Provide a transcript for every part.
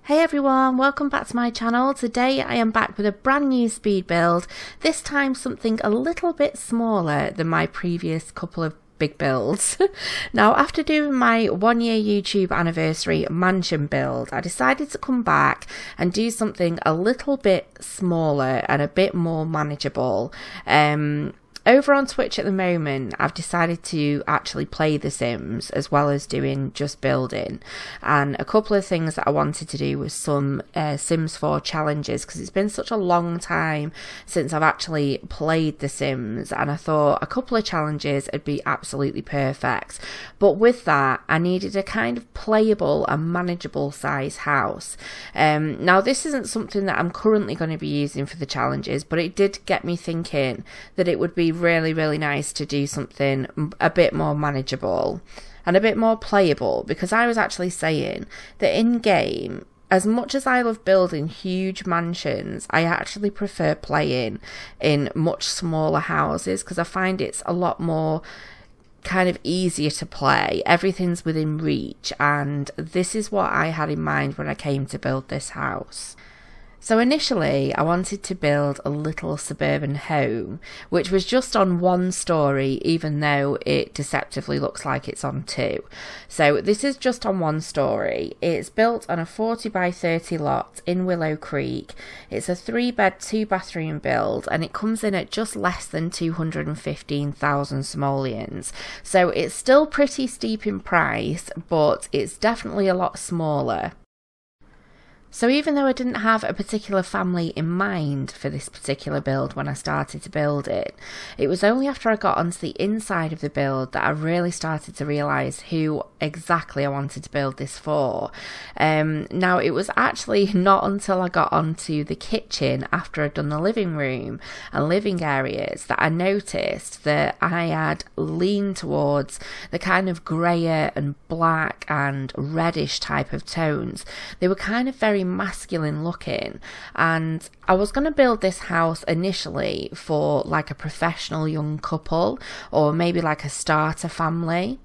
Hey everyone, welcome back to my channel. Today I am back with a brand new speed build, this time something a little bit smaller than my previous couple of big builds. Now, after doing my 1 year YouTube anniversary mansion build, I decided to come back and do something a little bit smaller and a bit more manageable. Over on Twitch at the moment, I've decided to actually play The Sims as well as doing just building, and a couple of things that I wanted to do was some Sims 4 challenges, because it's been such a long time since I've actually played The Sims, and I thought a couple of challenges would be absolutely perfect. But with that, I needed a kind of playable and manageable size house. Now, this isn't something that I'm currently going to be using for the challenges, but it did get me thinking that it would be really nice to do something a bit more manageable and a bit more playable, because I was actually saying that in game, as much as I love building huge mansions, I actually prefer playing in much smaller houses, because I find it's a lot more kind of easier to play. Everything's within reach, and this is what I had in mind when I came to build this house. So initially, I wanted to build a little suburban home, which was just on 1 story, even though it deceptively looks like it's on 2. So this is just on 1 story. It's built on a 40 by 30 lot in Willow Creek. It's a 3-bed, 2-bathroom build, and it comes in at just less than 215,000 simoleons. So it's still pretty steep in price, but it's definitely a lot smaller. So even though I didn't have a particular family in mind for this particular build when I started to build it, it was only after I got onto the inside of the build that I really started to realise who exactly I wanted to build this for. Now, it was actually not until I got onto the kitchen after I'd done the living room and living areas that I noticed that I had leaned towards the kind of greyer and black and reddish type of tones. They were kind of very masculine looking, and I was going to build this house initially for like a professional young couple, or maybe like a starter family.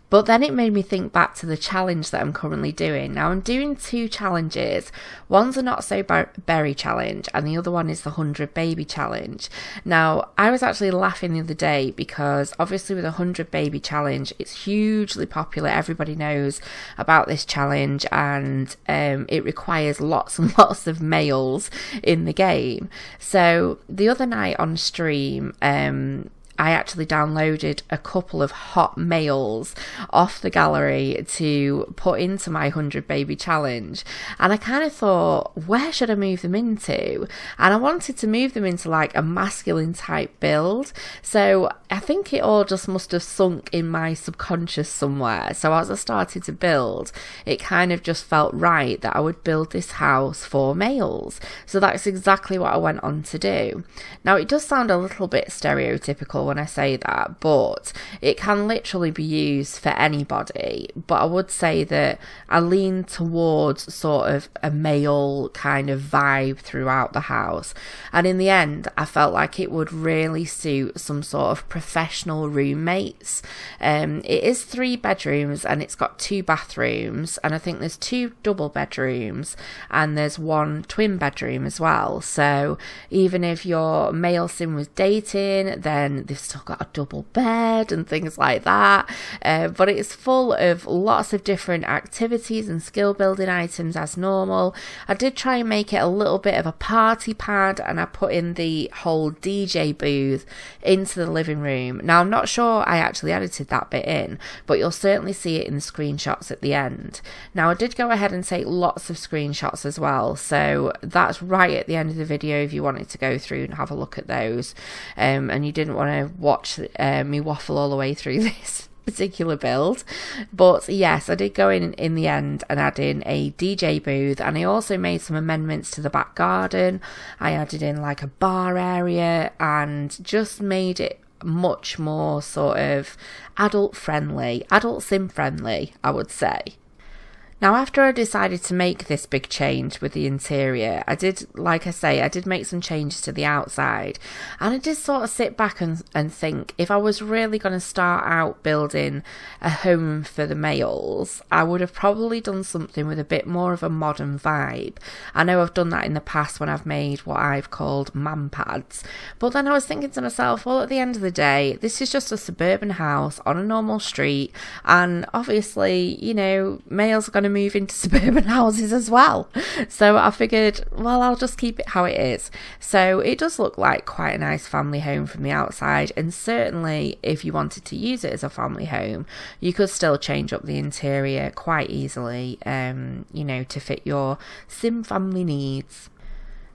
But then it made me think back to the challenge that I'm currently doing. Now, I'm doing 2 challenges. One's a not so berry challenge, and the other one is the 100 baby challenge. Now, I was actually laughing the other day because obviously with the 100 baby challenge, it's hugely popular. Everybody knows about this challenge, and it requires lots and lots of males in the game. So the other night on stream, I actually downloaded a couple of hot males off the gallery to put into my 100 baby challenge, and I kind of thought, where should I move them into? And I wanted to move them into like a masculine type build, so I think it all just must have sunk in my subconscious somewhere. So as I started to build, it kind of just felt right that I would build this house for males. So that's exactly what I went on to do. Now, it does sound a little bit stereotypical when I say that, but it can literally be used for anybody. But I would say that I lean towards sort of a male kind of vibe throughout the house, and in the end I felt like it would really suit some sort of professional roommates. It is 3 bedrooms and it's got 2 bathrooms, and I think there's 2 double bedrooms and there's 1 twin bedroom as well. So even if your male sim was dating, then they've still got a double bed and things like that. But it's full of lots of different activities and skill building items as normal. I did try and make it a little bit of a party pad, and I put in the whole DJ booth into the living room. Now, I'm not sure I actually edited that bit in, but you'll certainly see it in the screenshots at the end. Now, I did go ahead and take lots of screenshots as well, so that's right at the end of the video if you wanted to go through and have a look at those, and you didn't want to watch me waffle all the way through this particular build. But yes, I did go in the end and add in a DJ booth, and I also made some amendments to the back garden. I added in like a bar area and just made it much more sort of adult sim friendly, I would say. Now, after I decided to make this big change with the interior, I did, like I say, I did make some changes to the outside, and I did sort of sit back and think, if I was really going to start out building a home for the males, I would have probably done something with a bit more of a modern vibe. I know I've done that in the past when I've made what I've called man pads, but then I was thinking to myself, well, at the end of the day, this is just a suburban house on a normal street, and obviously, you know, males are going to move into suburban houses as well. So I figured, well, I'll just keep it how it is. So it does look like quite a nice family home from the outside, and certainly if you wanted to use it as a family home, you could still change up the interior quite easily, you know, to fit your sim family needs.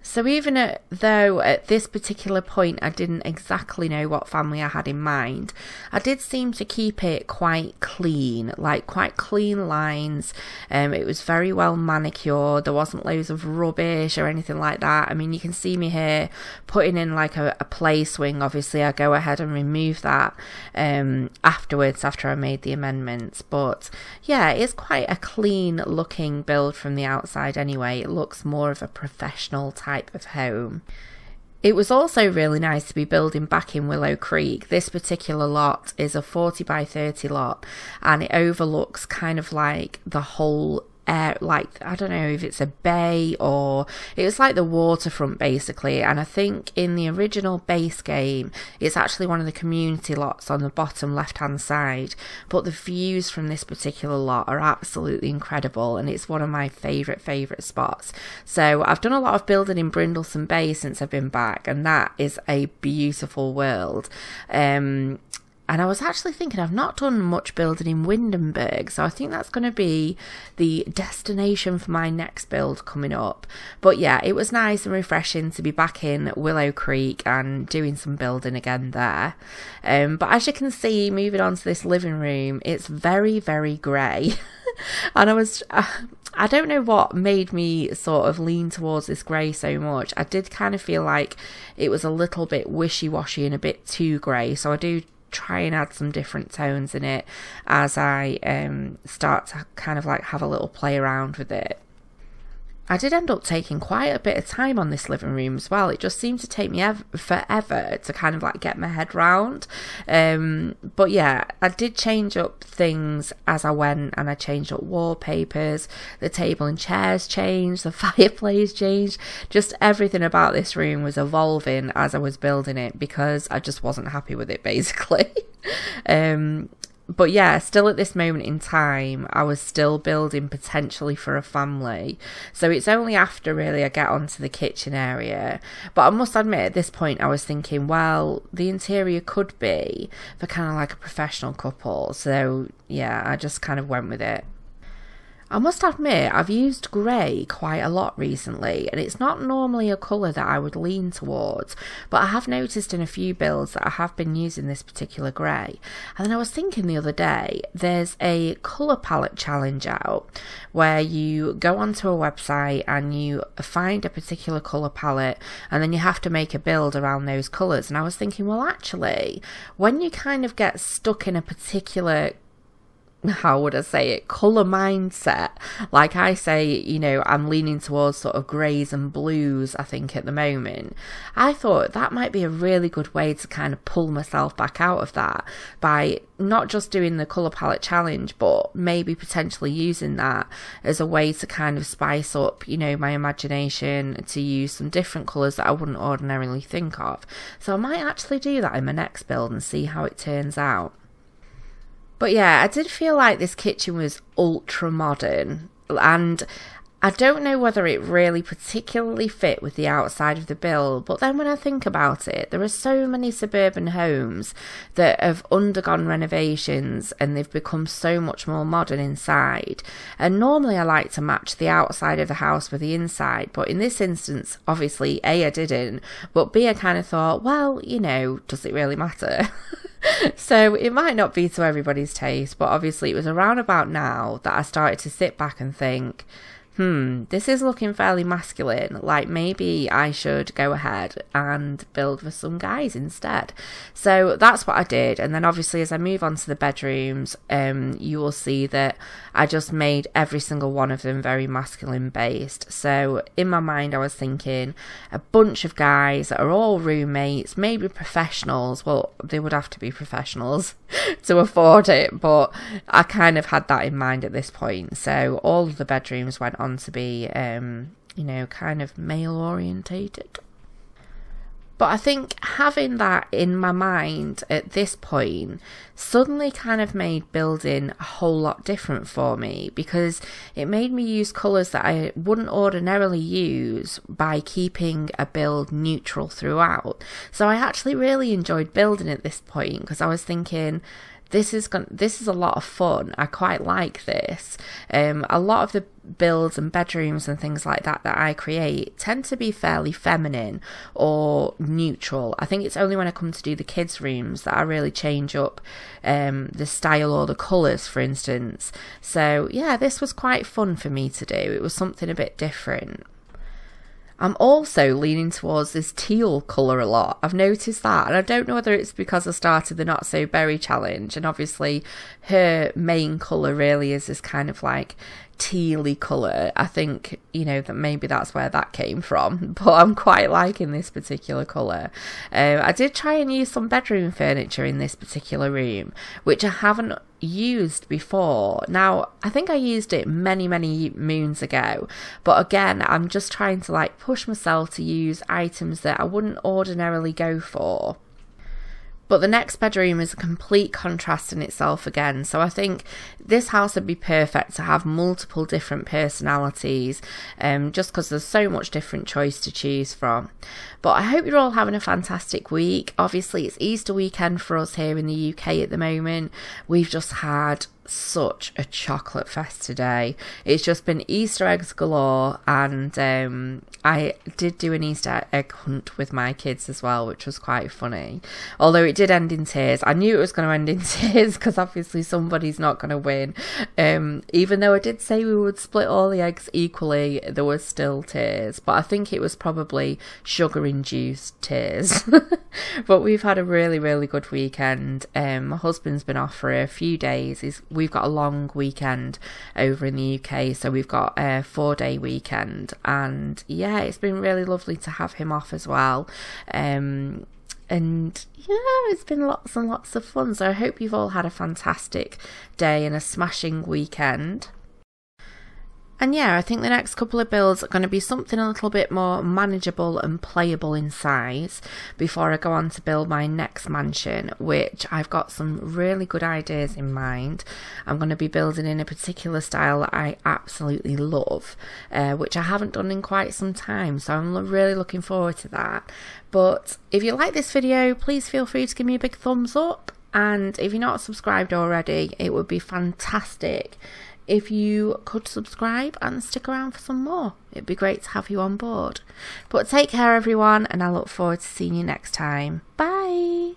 So even though at this particular point I didn't exactly know what family I had in mind, I did seem to keep it quite clean, like quite clean lines. It was very well manicured. There wasn't loads of rubbish or anything like that. I mean, you can see me here putting in like a play swing. Obviously, I go ahead and remove that afterwards after I made the amendments. But yeah, it's quite a clean looking build from the outside anyway. It looks more of a professional type of home. It was also really nice to be building back in Willow Creek. This particular lot is a 40 by 30 lot, and it overlooks kind of like the whole like, I don't know if it's a bay or it's like the waterfront basically. And I think in the original base game it's actually one of the community lots on the bottom left hand side, but the views from this particular lot are absolutely incredible, and it's one of my favourite spots. So I've done a lot of building in Brindleston Bay since I've been back, and that is a beautiful world. And I was actually thinking I've not done much building in Windenburg, so I think that's going to be the destination for my next build coming up. But yeah, it was nice and refreshing to be back in Willow Creek and doing some building again there. But as you can see, moving on to this living room, it's very grey. And I don't know what made me sort of lean towards this grey so much. I did kind of feel like it was a little bit wishy-washy and a bit too grey, so I do try and add some different tones in it as I start to kind of like have a little play around with it. I did end up taking quite a bit of time on this living room as well. It just seemed to take me forever to kind of like get my head round. But yeah, I did change up things as I went, and I changed up wallpapers, the table and chairs changed, the fireplace changed. Just everything about this room was evolving as I was building it because I just wasn't happy with it basically. But yeah, still at this moment in time, I was still building potentially for a family. So it's only after really I get onto the kitchen area. But I must admit at this point I was thinking, well, the interior could be for kind of like a professional couple. So yeah, I just kind of went with it. I must admit, I've used grey quite a lot recently, and it's not normally a colour that I would lean towards, but I have noticed in a few builds that I have been using this particular grey. And then I was thinking the other day, there's a colour palette challenge out where you go onto a website and you find a particular colour palette, and then you have to make a build around those colours. And I was thinking, well, actually, when you kind of get stuck in a particular, how would I say it, colour mindset, like I say, you know, I'm leaning towards sort of greys and blues I think at the moment, I thought that might be a really good way to kind of pull myself back out of that by not just doing the colour palette challenge, but maybe potentially using that as a way to kind of spice up, you know, my imagination, to use some different colours that I wouldn't ordinarily think of. So I might actually do that in my next build and see how it turns out. But yeah, I did feel like this kitchen was ultra modern, and I don't know whether it really particularly fit with the outside of the build, but then when I think about it, there are so many suburban homes that have undergone renovations and they've become so much more modern inside. And normally I like to match the outside of the house with the inside, but in this instance, obviously, A, I didn't, but B, I kind of thought, well, you know, does it really matter? So it might not be to everybody's taste, but obviously it was around about now that I started to sit back and think, this is looking fairly masculine, like maybe I should go ahead and build for some guys instead. So that's what I did, and then obviously as I move on to the bedrooms, you will see that I just made every single one of them very masculine based. So in my mind I was thinking a bunch of guys that are all roommates, maybe professionals. Well, they would have to be professionals to afford it, but I kind of had that in mind at this point. So all of the bedrooms went on to be, you know, kind of male orientated. But I think having that in my mind at this point suddenly kind of made building a whole lot different for me, because it made me use colours that I wouldn't ordinarily use by keeping a build neutral throughout. So I actually really enjoyed building at this point, because I was thinking, this is a lot of fun. I quite like this. A lot of the builds and bedrooms and things like that I create tend to be fairly feminine or neutral. I think it's only when I come to do the kids' rooms that I really change up the style or the colours, for instance. So yeah, this was quite fun for me to do. It was something a bit different. I'm also leaning towards this teal colour a lot. I've noticed that, and I don't know whether it's because I started the Not So Berry challenge, and obviously her main colour really is this kind of like tealy colour. I think, you know, that maybe that's where that came from, but I'm quite liking this particular colour. I did try and use some bedroom furniture in this particular room, which I haven't used before. Now, I think I used it many moons ago, but again, I'm just trying to like push myself to use items that I wouldn't ordinarily go for. But the next bedroom is a complete contrast in itself again. So I think this house would be perfect to have multiple different personalities, just because there's so much different choice to choose from. But I hope you're all having a fantastic week. Obviously, it's Easter weekend for us here in the UK at the moment. We've just had such a chocolate fest today. It's just been Easter eggs galore, and I did do an Easter egg hunt with my kids as well, which was quite funny, although it did end in tears. I knew it was going to end in tears because obviously somebody's not going to win. Even though I did say we would split all the eggs equally, there was still tears, but I think it was probably sugar induced tears. But we've had a really good weekend. My husband's been off for a few days. We've got a long weekend over in the UK, so we've got a 4-day weekend, and yeah, it's been really lovely to have him off as well. And yeah, it's been lots and lots of fun. So I hope you've all had a fantastic day and a smashing weekend. And yeah, I think the next couple of builds are going to be something a little bit more manageable and playable in size before I go on to build my next mansion, which I've got some really good ideas in mind. I'm going to be building in a particular style that I absolutely love, which I haven't done in quite some time, so I'm really looking forward to that. But if you like this video, please feel free to give me a big thumbs up, and if you're not subscribed already, it would be fantastic if you could subscribe and stick around for some more. It'd be great to have you on board. But take care everyone, and I look forward to seeing you next time. Bye!